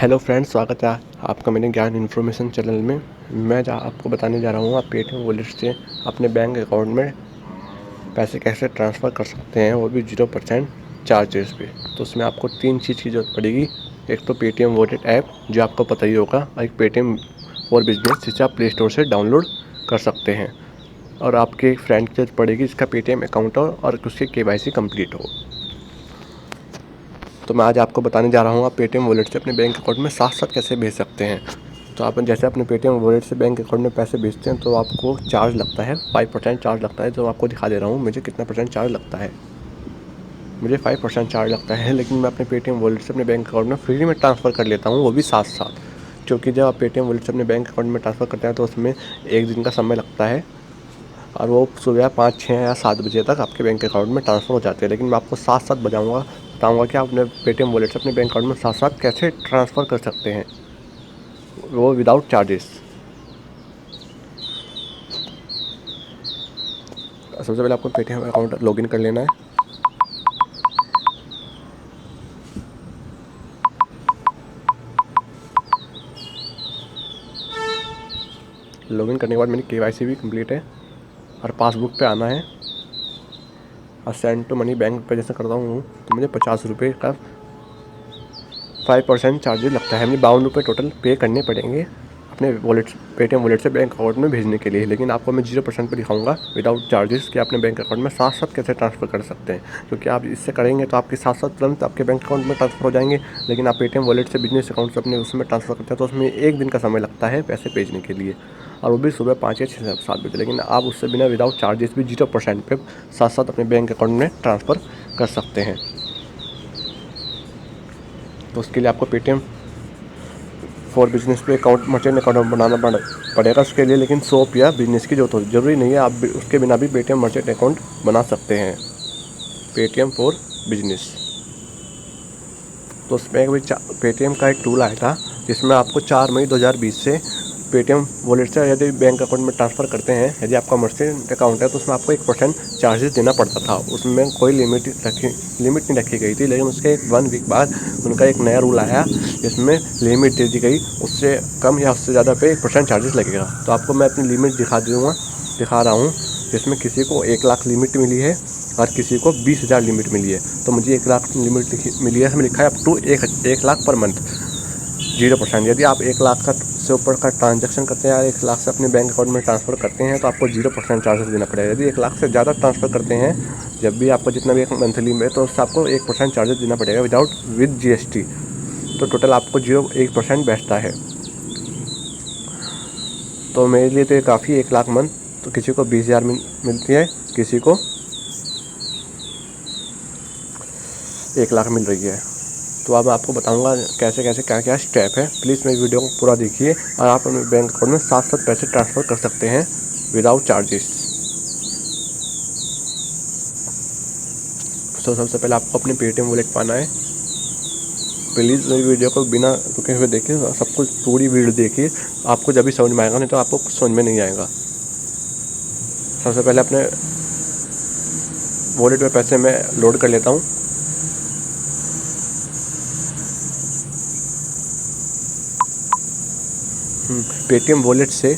Hello friends, स्वागत है आपका मेरे ज्ञान इन्फॉर्मेशन चैनल में। मैं आपको बताने जा रहा हूँ आप पेटीएम वॉलेट से अपने बैंक अकाउंट में पैसे कैसे ट्रांसफ़र कर सकते हैं, वो भी 0% चार्जेस पे। तो उसमें आपको 3 चीज़ की ज़रूरत पड़ेगी। एक तो पेटीएम वॉलेट ऐप, जो आपको पता ही होगा, और एक पेटीएम फॉर बिजनेस, जिसे आप प्ले स्टोर से डाउनलोड कर सकते हैं। और आपके फ्रेंड की ज़रूरत पड़ेगी जिसका पेटीएम अकाउंट हो और उसकी KYC कंप्लीट हो। तो मैं आज आपको बताने जा रहा हूँ आप पेटीएम वॉलेट से अपने बैंक अकाउंट में साथ साथ कैसे भेज सकते हैं। तो आप जैसे अपने पेटीएम वॉलेट से बैंक अकाउंट में पैसे भेजते हैं तो आपको चार्ज लगता है, 5% चार्ज लगता है। जो आपको दिखा दे रहा हूँ मुझे कितना परसेंट चार्ज लगता है। मुझे 5% चार्ज लगता है, लेकिन मैं अपने पेटीएम वॉलेट से अपने बैंक अकाउंट में फ्री में ट्रांसफ़र कर लेता हूँ, वो भी साथ साथ। क्योंकि जब आप पेटीएम वॉलेट से अपने बैंक अकाउंट में ट्रांसफ़र करते हैं तो उसमें 1 दिन का समय लगता है, और वो सुबह 5, 6 या 7 बजे तक आपके बैंक अकाउंट में ट्रांसफ़र हो जाते हैं। लेकिन मैं आपको साथ साथ बताऊँगा कि आप अपने पेटीएम वॉलेट से अपने बैंक अकाउंट में साथ साथ कैसे ट्रांसफ़र कर सकते हैं, वो विदाउट चार्जेस। सबसे पहले आपको पेटीएम अकाउंट लॉगिन कर लेना है। लॉगिन करने के बाद मेरी KYC भी कंप्लीट है, और पासबुक पे आना है, और सेंड टू मनी बैंक पे जैसे करता हूँ तो मुझे 50 रुपये का 5% चार्जेस लगता है। मुझे 52 रुपये टोटल पे करने पड़ेंगे अपने वॉलेट, पेटीएम वॉलेट से बैंक अकाउंट में भेजने के लिए। लेकिन आपको मैं 0% पे दिखाऊंगा विदाउट चार्जेस कि अपने बैंक अकाउंट में साथ साथ कैसे ट्रांसफ़र कर सकते हैं। क्योंकि आप इससे करेंगे तो आपके साथ साथ तुरंत आपके बैंक अकाउंट में ट्रांसफ़र हो जाएंगे। लेकिन आप पेटीएम वॉलेट से बिजनेस अकाउंट से अपने उसमें ट्रांसफ़र करते हैं तो उसमें 1 दिन का समय लगता है पैसे भेजने के लिए, और वो भी सुबह 5 या 6 7 बजे। लेकिन आप उससे बिना विदाउट चार्जेस भी 0% पे साथ साथ अपने बैंक अकाउंट में ट्रांसफ़र कर सकते हैं। तो उसके लिए आपको पेटीएम फॉर बिजनेस पे अकाउंट, मर्चेंट अकाउंट बनाना पड़ेगा उसके लिए। लेकिन शॉप या बिजनेस की जरूरत होती, ज़रूरी नहीं है। आप उसके बिना भी पेटीएम मर्चेंट अकाउंट बना सकते हैं, पेटीएम फॉर बिजनेस। तो उसमें भी पेटीएम का एक टूल आया था जिसमें आपको 4 मई 2020 से पेटीएम वॉलेट से यदि बैंक अकाउंट में ट्रांसफ़र करते हैं, यदि आपका मर्चेंट अकाउंट है, तो उसमें आपको 1% चार्जेस देना पड़ता था। उसमें कोई लिमिट नहीं रखी गई थी। लेकिन उसके 1 वीक बाद उनका एक नया रूल आया जिसमें लिमिट दे दी गई, उससे कम या उससे ज़्यादा पे 1% चार्जेस लगेगा। तो आपको मैं अपनी लिमिट दिखा रहा हूँ, जिसमें किसी को 1 लाख लिमिट मिली है और किसी को 20,000 लिमिट मिली है। तो मुझे 1 लाख लिमिट मिली है, इसमें लिखा है up to 1 lakh per month, 0%। यदि आप 1 लाख का से ऊपर का ट्रांजैक्शन करते हैं या 1 लाख से अपने बैंक अकाउंट में ट्रांसफ़र करते हैं तो आपको 0% चार्जेस देना पड़ेगा। यदि 1 लाख से ज़्यादा ट्रांसफ़र करते हैं, जब भी आपको जितना भी एक मंथली में, तो उससे आपको 1% चार्जेस देना पड़ेगा विद GST। तो टोटल आपको 1% बैठता है। तो मेरे लिए तो ये काफ़ी 1 लाख मंथ। तो किसी को 20,000 मिलती है, किसी को 1 लाख मिल रही है। तो अब आपको बताऊंगा कैसे कैसे क्या क्या स्टेप है। प्लीज़ मेरी वीडियो को पूरा देखिए, और आप अपने बैंक अकाउंट में साथ साथ पैसे ट्रांसफ़र कर सकते हैं विदाउट चार्जेस। तो सबसे पहले आपको अपने पेटीएम वॉलेट पाना है। प्लीज़ मेरी वीडियो को बिना रुके हुए देखिए, सब कुछ पूरी वीडियो देखिए, आपको जब भी समझ में आएगा, नहीं तो आपको कुछ समझ में नहीं आएगा। सबसे पहले अपने वॉलेट में पैसे मैं लोड कर लेता हूँ। पेटीएम वॉलेट से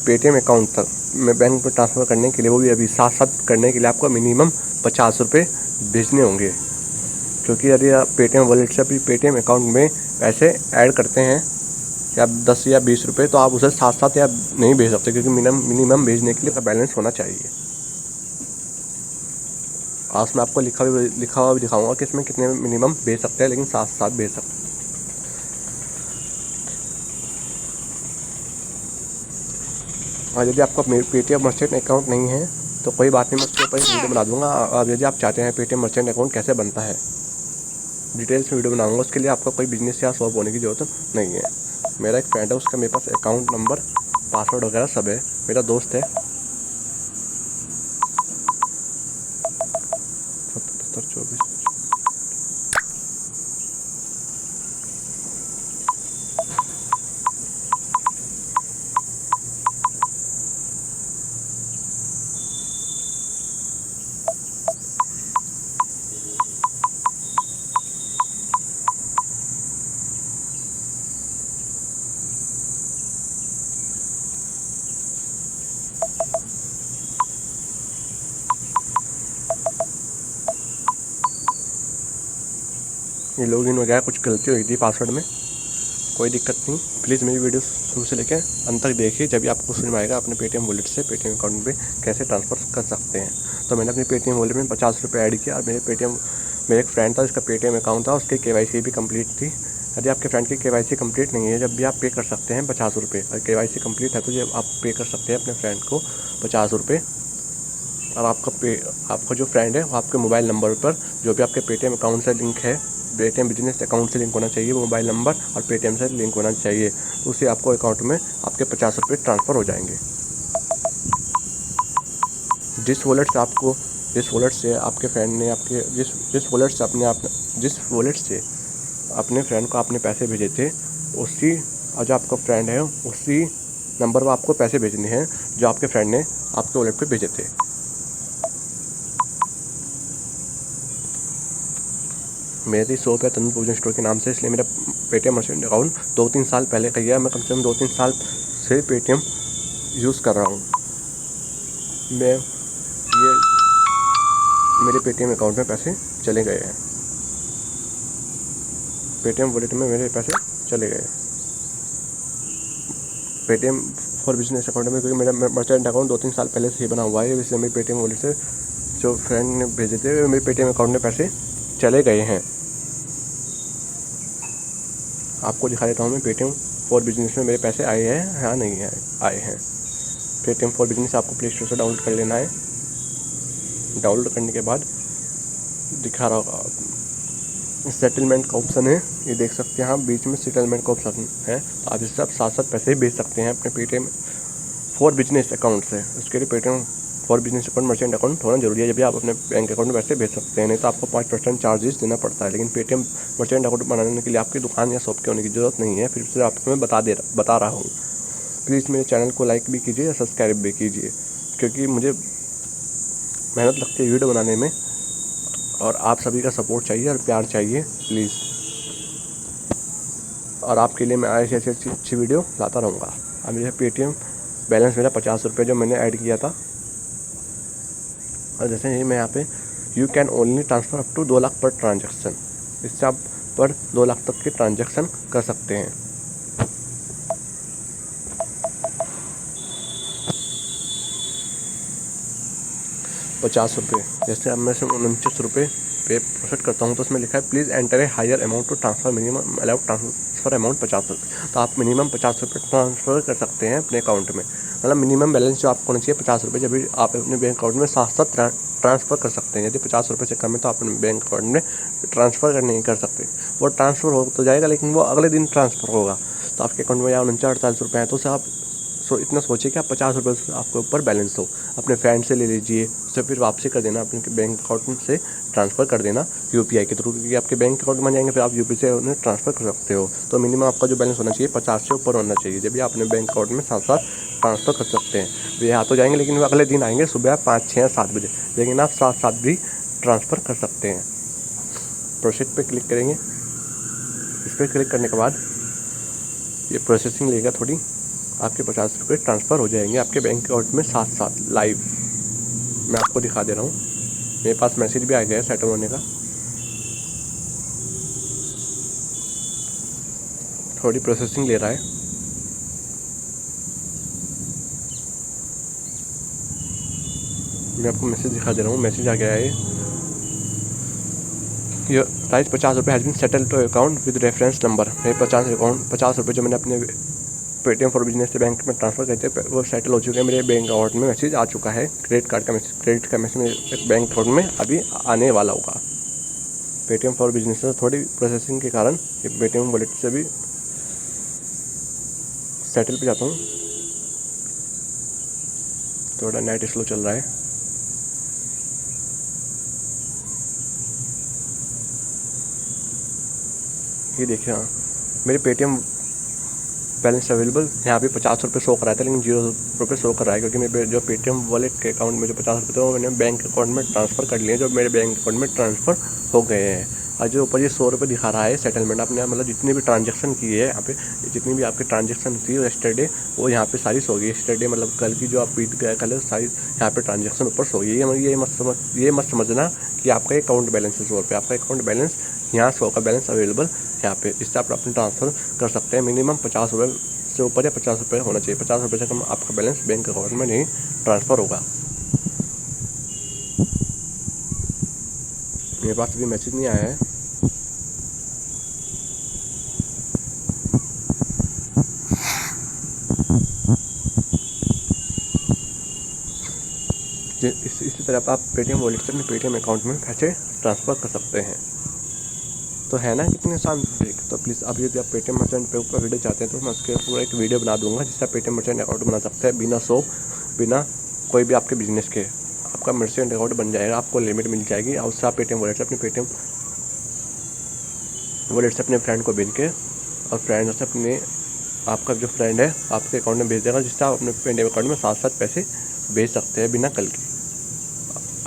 पेटीएम अकाउंट तक मैं बैंक में ट्रांसफ़र करने के लिए, वो भी अभी साथ साथ करने के लिए, आपको मिनिमम 50 रुपये भेजने होंगे। क्योंकि यदि आप पेटीएम वॉलेट से अपनी पेटीएम अकाउंट में पैसे ऐड करते हैं या 10 या 20 रुपये, तो आप उसे साथ साथ या नहीं भेज सकते, क्योंकि मिनिमम भेजने के लिए बैलेंस होना चाहिए। आज मैं आपको लिखा हुआ भी दिखाऊंगा कि इसमें कितने मिनिमम भेज सकते हैं, लेकिन साथ साथ भेज सकते हैं। और यदि आपका पेटीएम मर्चेंट अकाउंट नहीं है तो कोई बात नहीं, मैं उसके ऊपर एक वीडियो बना दूंगा। अब यदि आप चाहते हैं पेटीएम मर्चेंट अकाउंट कैसे बनता है, डिटेल्स में वीडियो बनाऊंगा। उसके लिए आपका कोई बिजनेस या शॉप होने की ज़रूरत नहीं है। मेरा एक फ्रेंड है, उसका मेरे पास अकाउंट नंबर, पासवर्ड वगैरह सब है। मेरा दोस्त है। 77 24। ये लॉगिन वगैरह कुछ गलती हुई थी पासवर्ड में, कोई दिक्कत नहीं। प्लीज़ मेरी वीडियो शुरू से लेकर अंत तक देखिए, जब भी आपको समझ में आएगा अपने पेटीएम वॉलेट से पेटीएम अकाउंट पे कैसे ट्रांसफ़र कर सकते हैं। तो मैंने अपनी पेटीएम वॉलेट में 50 रुपये ऐड किया और मेरे एक फ्रेंड था, जिसका पेटीएम अकाउंट था, उसकी केवाईसी भी कंप्लीट थी। यदि आपके फ्रेंड की केवाईसी कंप्लीट नहीं है, जब भी आप पे कर सकते हैं 50 रुपये, और केवाईसी कंप्लीट है तो जब आप पे कर सकते हैं अपने फ्रेंड को 50 रुपये। और आपका जो फ्रेंड है वो आपके मोबाइल नंबर पर जो भी आपके पेटीएम अकाउंट से लिंक है, पेटीएम बिजनेस अकाउंट से लिंक होना चाहिए वो मोबाइल नंबर, और पेटीएम से लिंक होना चाहिए, तो उसी आपको अकाउंट में आपके 50 रुपये ट्रांसफ़र हो जाएंगे। जिस वॉलेट से आपके फ्रेंड ने जिस वॉलेट से अपने फ्रेंड को आपने पैसे भेजे थे, उसी जो आपका फ्रेंड है उसी नंबर पर आपको पैसे भेजने हैं जो आपके फ्रेंड ने आपके वॉलेट पे भेजे थे। मेरी शॉप है तंदूर प्रोविजन स्टोर के नाम से, इसलिए मेरा पेटीएम मर्चेंट अकाउंट 2-3 साल पहले का है। मैं कम से कम 2-3 साल से पेटीएम यूज़ कर रहा हूँ। ये मेरे पेटीएम अकाउंट में पैसे चले गए हैं, पेटीएम वॉलेट में मेरे पैसे चले गए। पेटीएम फॉर बिजनेस अकाउंट में, क्योंकि मेरा मर्चेंट अकाउंट 2-3 साल पहले से ही बना हुआ है, इसलिए मेरे पेटीएम वॉलेट से जो फ्रेंड ने भेजे थे मेरे पेटीएम अकाउंट में पैसे चले गए हैं। आपको दिखा देता हूँ मैं पेटीएम फॉर बिजनेस में मेरे पैसे आए हैं या नहीं आए हैं। पेटीएम फॉर बिजनेस आपको प्ले स्टोर से डाउनलोड कर लेना है। डाउनलोड करने के बाद दिखा रहा होगा सेटलमेंट का ऑप्शन है, ये देख सकते हैं आप, बीच में सेटलमेंट का ऑप्शन है। तो आप इससे साथ साथ पैसे भेज सकते हैं अपने पेटीएम फॉर बिजनेस अकाउंट से। उसके लिए Paytm for business account merchant account होना जरूरी है, जब भी आप अपने बैंक अकाउंट में पैसे भेज सकते हैं, नहीं तो आपको 5% चार्जेस देना पड़ता है। लेकिन पेटीएम मर्चेंट अकाउंट बनाने के लिए आपकी दुकान या शॉप के होने की ज़रूरत नहीं है। फिर से आपको मैं बता रहा हूँ। प्लीज़ मेरे चैनल को लाइक भी कीजिए या सब्सक्राइब भी कीजिए, क्योंकि मुझे मेहनत लगती है वीडियो बनाने में, और आप सभी का सपोर्ट चाहिए और प्यार चाहिए प्लीज़। और आपके लिए मैं ऐसी अच्छी वीडियो लाता रहूँगा। अब यह पेटीएम बैलेंस मेरा 50 रुपये जो मैंने ऐड किया था, और जैसे ही मैं यहाँ पे you can only transfer up to 2 lakh पर ट्रांजैक्शन, इससे आप पर 2 लाख तक के ट्रांजैक्शन कर सकते हैं। ₹50, जैसे अब मैं 49 रुपये पे प्रोसेस करता हूँ तो उसमें लिखा है please enter a higher amount to transfer, minimum allowed transfer amount 50 रुपये। तो आप मिनिमम 50 रुपये ट्रांसफ़र कर सकते हैं अपने अकाउंट में। मतलब मिनिमम बैलेंस जो आपको होना चाहिए 50 रुपये, जब भी आप अपने बैंक अकाउंट में साथ साथ ट्रांसफ़र कर सकते हैं। यदि 50 रुपये से कम है तो आप अपने बैंक अकाउंट में ट्रांसफ़र नहीं कर सकते। वो ट्रांसफ़र हो तो जाएगा, लेकिन वो अगले दिन ट्रांसफ़र होगा। तो आपके अकाउंट में या 49-48 रुपये हैं, तो उसे आप इतना सोचिए कि आप 50 रुपये आपके ऊपर बैलेंस हो, अपने फ्रेंड से ले लीजिए, उसे फिर वापसी कर देना, अपने बैंक अकाउंट से ट्रांसफ़र कर देना यूपीआई के थ्रू, क्योंकि आपके बैंक अकाउंट में जाएंगे फिर आप यूपीआई से उन्हें ट्रांसफ़र कर सकते हो। तो मिनिमम आपका जो बैलेंस होना चाहिए 50 से ऊपर होना चाहिए, जब भी आप अपने बैंक अकाउंट में साथ साथ ट्रांसफ़र कर सकते हैं। वे यहाँ तो जाएंगे, लेकिन वो अगले दिन आएंगे सुबह 5, 6 या 7 बजे, लेकिन आप साथ साथ भी ट्रांसफ़र कर सकते हैं। प्रोसेस पे क्लिक करेंगे, इस पर क्लिक करने के बाद ये प्रोसेसिंग लेगा थोड़ी, आपके 50 रुपये ट्रांसफ़र हो जाएंगे आपके बैंक अकाउंट में साथ साथ लाइव। मैं आपको दिखा दे रहा हूँ, मेरे पास मैसेज भी आ गया है सेटल होने का। थोड़ी प्रोसेसिंग ले रहा है। मैं आपको मैसेज दिखा दे रहा हूँ, मैसेज आ गया है ये प्राइस 50 रुपये has been settle to account with reference number. मेरे 50 रुपये जो मैंने अपने पेटीएम फॉर बिजनेस से बैंक में ट्रांसफ़र करते हैं वो सेटल हो चुके हैं। मेरे बैंक अकाउंट में मैसेज आ चुका है, क्रेडिट का मैसेज मेरे बैंक अकाउंट में अभी आने वाला होगा। पेटीएम फॉर बिजनेस से थोड़ी प्रोसेसिंग के कारण ये पेटीएम वॉलेट से भी सेटल पे जाता हूँ। थोड़ा नेट स्लो चल रहा है। ये देखिए, हाँ मेरे पेटीएम बैलेंस अवेलेबल यहाँ पे 50 रुपये शो कर रहा था, लेकिन 0 रुपये शो कर रहा है, क्योंकि मेरे जो पेटीएम वॉलेट के अकाउंट में जो 50 रुपये थे वो मैंने बैंक अकाउंट में ट्रांसफ़र कर लिए, जो मेरे बैंक अकाउंट में ट्रांसफ़र हो गए हैं। और जो ऊपर ये 100 रुपये दिखा रहा है सेटलमेंट, आपने मतलब जितनी भी ट्रांजेक्शन की है यहाँ पे, जितनी भी आपकी ट्रांजेक्शन थी येस्टरडे, वो यहाँ पे सारी सो गई। येस्टरडे मतलब कल की जो आप बीत गया कल, सारी यहाँ पे ट्रांजेक्शन ऊपर सो गई है। ये मत समझना कि आपका अकाउंट बैलेंस है 100 रुपये। आपका अकाउंट बैलेंस यहाँ 100 का बैलेंस अवेलेबल यहाँ पे, इससे आप अपने ट्रांसफ़र कर सकते हैं। मिनिमम 50 रुपये से ऊपर या 50 रुपये होना चाहिए। 50 रुपये से कम आपका बैलेंस बैंक अकाउंट में नहीं ट्रांसफ़र होगा। मेरे पास अभी मैसेज नहीं आया है। इसी तरह आप पेटीएम वॉलेट से अपने पेटीएम अकाउंट में पैसे ट्रांसफ़र कर सकते हैं। तो है ना कितने आसान ट्रिक। तो प्लीज़ आप यदि आप पेटीएम मर्चेंट पे ऊपर वीडियो चाहते हैं तो मैं उसके पूरा एक वीडियो बना दूंगा, जिससे आप पेटीएम मर्चेंट अकाउंट बना सकते हैं बिना बिना कोई भी आपके बिजनेस के। आपका मर्चेंट अकाउंट बन जाएगा, आपको लिमिट मिल जाएगी, और उससे आप पेटीएम वॉलेट से अपने फ्रेंड को भेज के, और फ्रेंड से अपने आपका जो फ्रेंड है आपके अकाउंट में भेज देगा, जिससे आप अपने पेटीएम अकाउंट में साथ साथ पैसे भेज सकते हैं बिना कल के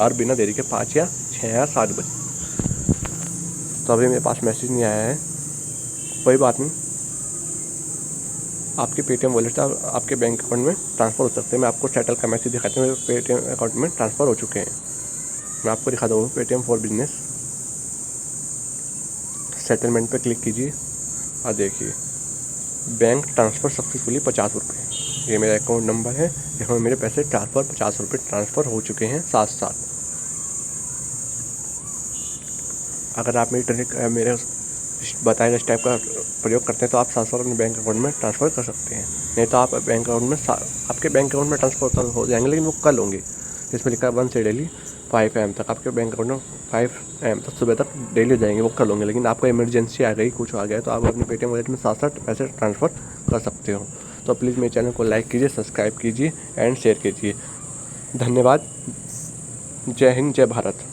और बिना देरी के 5 या 6 या 7 बजे। तो अभी मेरे पास मैसेज नहीं आया है, कोई बात नहीं। आपके पेटीएम वॉलेट से आपके बैंक अकाउंट में ट्रांसफ़र हो सकते हैं। मैं आपको सेटल का मैसेज दिखाता हूँ, मेरे पेटीएम अकाउंट में ट्रांसफ़र हो चुके हैं। मैं आपको दिखा दूँगा पेटीएम फॉर बिजनेस सेटलमेंट पे क्लिक कीजिए और देखिए बैंक ट्रांसफ़र सक्सेसफुली 50 रुपये। ये मेरा अकाउंट नंबर है, यहाँ मेरे पैसे ट्रांसफ़र 50 रुपये ट्रांसफ़र हो चुके हैं साथ साथ। अगर आप मेरे बताए गए स्टेप का प्रयोग करते हैं तो आप साथ साथ अपने बैंक अकाउंट में ट्रांसफ़र कर सकते हैं। नहीं तो आप बैंक अकाउंट में आपके बैंक अकाउंट में ट्रांसफ़र हो जाएंगे, लेकिन वो कल होंगे। इसमें लिखा है 1 से डेली 5 AM तक आपके बैंक अकाउंट में 5 AM तक सुबह तक डेली हो जाएंगे, वो कल होंगे। लेकिन आपको इमरजेंसी आ गई, कुछ आ गया, तो आप अपने पेटीएम वॉलेट में साथ साथ पैसे ट्रांसफ़र कर सकते हो। तो प्लीज़ मेरे चैनल को लाइक कीजिए, सब्सक्राइब कीजिए एंड शेयर कीजिए। धन्यवाद। जय हिंद, जय भारत।